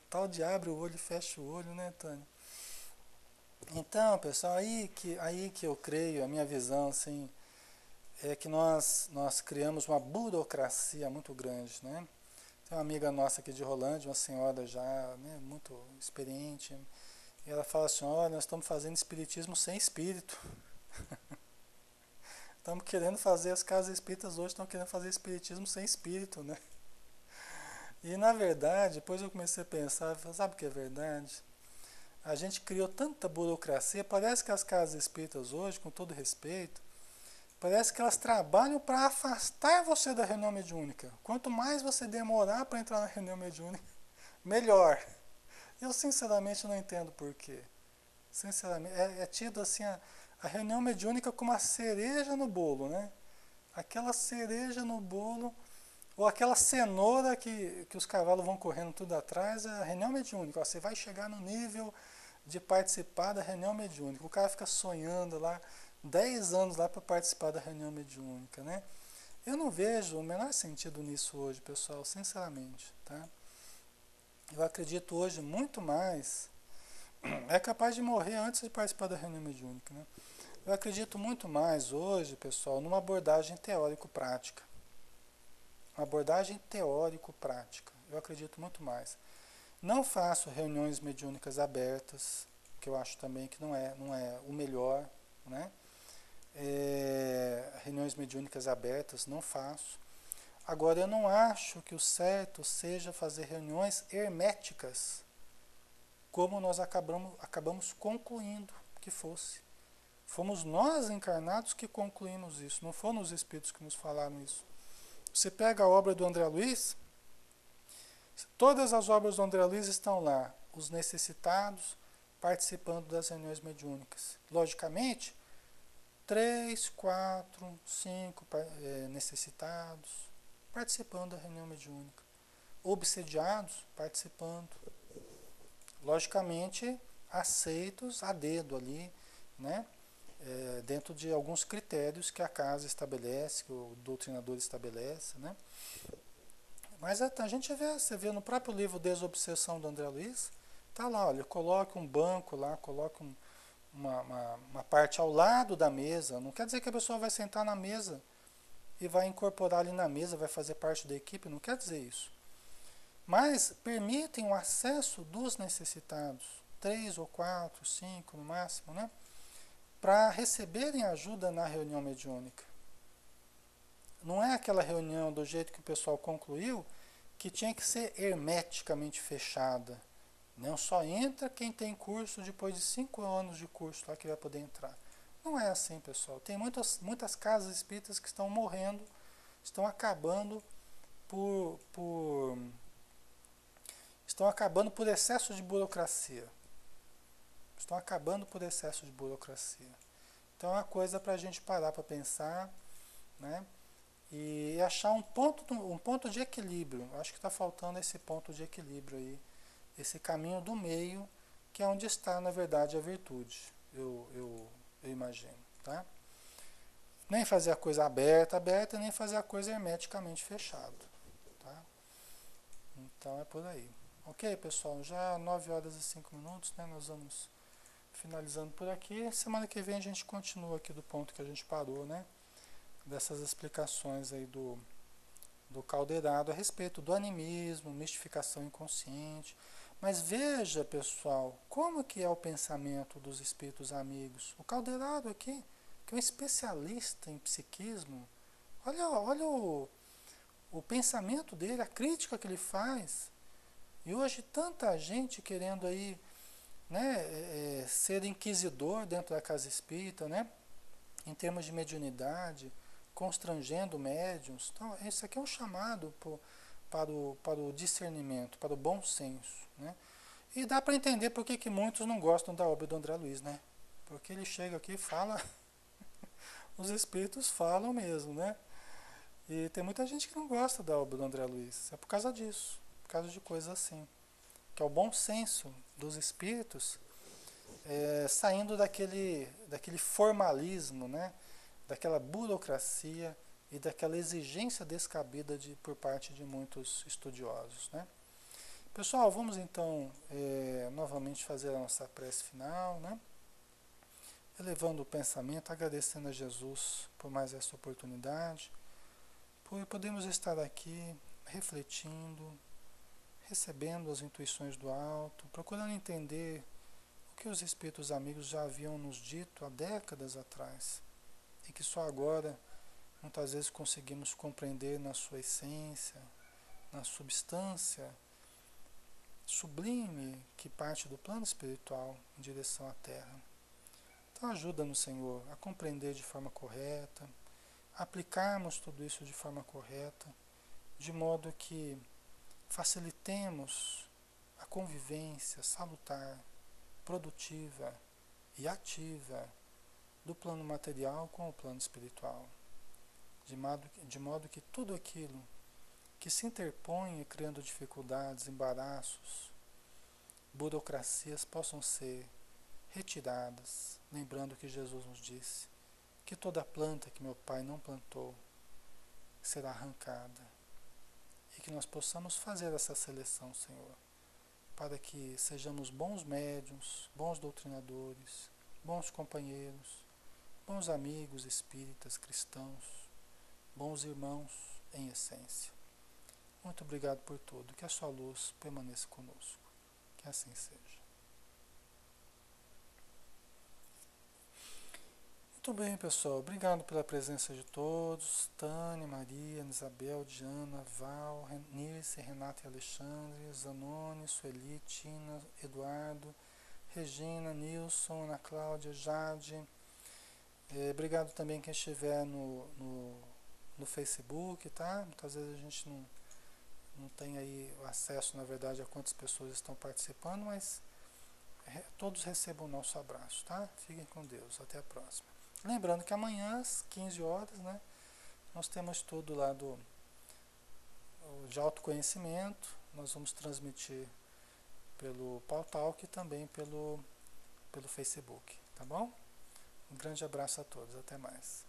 Tal de abre o olho e fecha o olho, né, Tânia? Então, pessoal, aí que eu creio, a minha visão, assim, é que nós criamos uma burocracia muito grande, né? Tem uma amiga nossa aqui de Rolândia, uma senhora já, né, muito experiente, e ela fala assim, olha, nós estamos fazendo espiritismo sem espírito. Estamos querendo fazer, as casas espíritas hoje estão querendo fazer espiritismo sem espírito, né? E na verdade, depois eu comecei a pensar, sabe o que é verdade? A gente criou tanta burocracia, parece que as casas espíritas hoje, com todo respeito, parece que elas trabalham para afastar você da reunião mediúnica. Quanto mais você demorar para entrar na reunião mediúnica, melhor. Eu sinceramente não entendo por quê. Sinceramente, é tido assim a reunião mediúnica como a cereja no bolo, né? Aquela cereja no bolo, ou aquela cenoura que os cavalos vão correndo tudo atrás, é a reunião mediúnica. Ó, você vai chegar no nível de participar da reunião mediúnica. O cara fica sonhando lá, 10 anos lá para participar da reunião mediúnica, né? Eu não vejo o menor sentido nisso hoje, pessoal, sinceramente, tá? Eu acredito hoje muito mais, é capaz de morrer antes de participar da reunião mediúnica, né? Eu acredito muito mais hoje, pessoal, numa abordagem teórico-prática. Uma abordagem teórico-prática. Eu acredito muito mais. Não faço reuniões mediúnicas abertas, que eu acho também que não é o melhor, né? Reuniões mediúnicas abertas, não faço. Agora, eu não acho que o certo seja fazer reuniões herméticas, como nós acabamos concluindo que fosse. Fomos nós encarnados que concluímos isso, não foram os espíritos que nos falaram isso. Você pega a obra do André Luiz, todas as obras do André Luiz estão lá, os necessitados participando das reuniões mediúnicas. Logicamente, 3, 4, 5 necessitados participando da reunião mediúnica. Obsediados participando. Logicamente, aceitos a dedo ali, né? Dentro de alguns critérios que a casa estabelece, que o doutrinador estabelece, né? Mas a gente vê, você vê no próprio livro Desobsessão do André Luiz, tá lá, olha, coloque um banco lá, coloque uma parte ao lado da mesa. Não quer dizer que a pessoa vai sentar na mesa e vai incorporar ali na mesa, vai fazer parte da equipe, não quer dizer isso. mas permitem o acesso dos necessitados, 3 ou 4, 5 no máximo, né? Para receberem ajuda na reunião mediúnica. Não é aquela reunião do jeito que o pessoal concluiu, que tinha que ser hermeticamente fechada. Não só entra quem tem curso depois de 5 anos de curso lá que vai poder entrar. Não é assim, pessoal. Tem muitas casas espíritas que estão morrendo, estão acabando estão acabando por excesso de burocracia. Estão acabando por excesso de burocracia. Então é uma coisa para a gente parar para pensar, né? E achar um ponto de equilíbrio. Acho que está faltando esse ponto de equilíbrio aí, esse caminho do meio, que é onde está, na verdade, a virtude, eu imagino. Tá? Nem fazer a coisa aberta, nem fazer a coisa hermeticamente fechada. Tá? Então é por aí. Ok, pessoal? Já 9 horas e 5 minutos, né? Nós vamos finalizando por aqui. Semana que vem a gente continua aqui do ponto que a gente parou, né? Dessas explicações aí do Caldeirado a respeito do animismo, mistificação inconsciente. Mas veja, pessoal, como que é o pensamento dos espíritos amigos. O Caldeirado aqui, que é um especialista em psiquismo, olha o pensamento dele, a crítica que ele faz. E hoje tanta gente querendo aí, né, ser inquisidor dentro da casa espírita, né, em termos de mediunidade, constrangendo médiuns. Então, esse aqui é um chamado para o discernimento, para o bom senso. Né? E dá para entender por que muitos não gostam da obra do André Luiz. Né? Porque ele chega aqui e fala, os espíritos falam mesmo. Né? E tem muita gente que não gosta da obra do André Luiz. É por causa disso, por causa de coisas assim. Que é o bom senso dos espíritos saindo daquele formalismo, né? Daquela burocracia e daquela exigência descabida por parte de muitos estudiosos. Né? Pessoal, vamos então novamente fazer a nossa prece final, né? Elevando o pensamento, agradecendo a Jesus por mais essa oportunidade, por podermos estar aqui refletindo, recebendo as intuições do alto, procurando entender o que os espíritos amigos já haviam nos dito há décadas atrás e que só agora muitas vezes conseguimos compreender na sua essência, na substância sublime que parte do plano espiritual em direção à Terra. Então ajuda-nos, Senhor, a compreender de forma correta, a aplicarmos tudo isso de forma correta, de modo que facilitemos a convivência salutar, produtiva e ativa do plano material com o plano espiritual, de modo que tudo aquilo que se interpõe criando dificuldades, embaraços, burocracias possam ser retiradas, lembrando que Jesus nos disse que toda planta que meu Pai não plantou será arrancada e que nós possamos fazer essa seleção, Senhor, para que sejamos bons médiuns, bons doutrinadores, bons companheiros, bons amigos espíritas, cristãos, bons irmãos em essência. Muito obrigado por tudo. Que a sua luz permaneça conosco. Que assim seja. Muito bem, pessoal. Obrigado pela presença de todos. Tânia, Maria, Isabel, Diana, Val, Nilce, Renata e Alexandre, Zanoni, Sueli, Tina, Eduardo, Regina, Nilson, Ana Cláudia, Jade. Obrigado também quem estiver no Facebook, tá? Muitas vezes a gente não tem aí o acesso, na verdade, a quantas pessoas estão participando, mas todos recebam o nosso abraço, tá? Fiquem com Deus. Até a próxima. Lembrando que amanhã, às 15 horas, né, nós temos tudo lá de autoconhecimento. Nós vamos transmitir pelo Pautalk e também pelo Facebook, tá bom? Um grande abraço a todos. Até mais.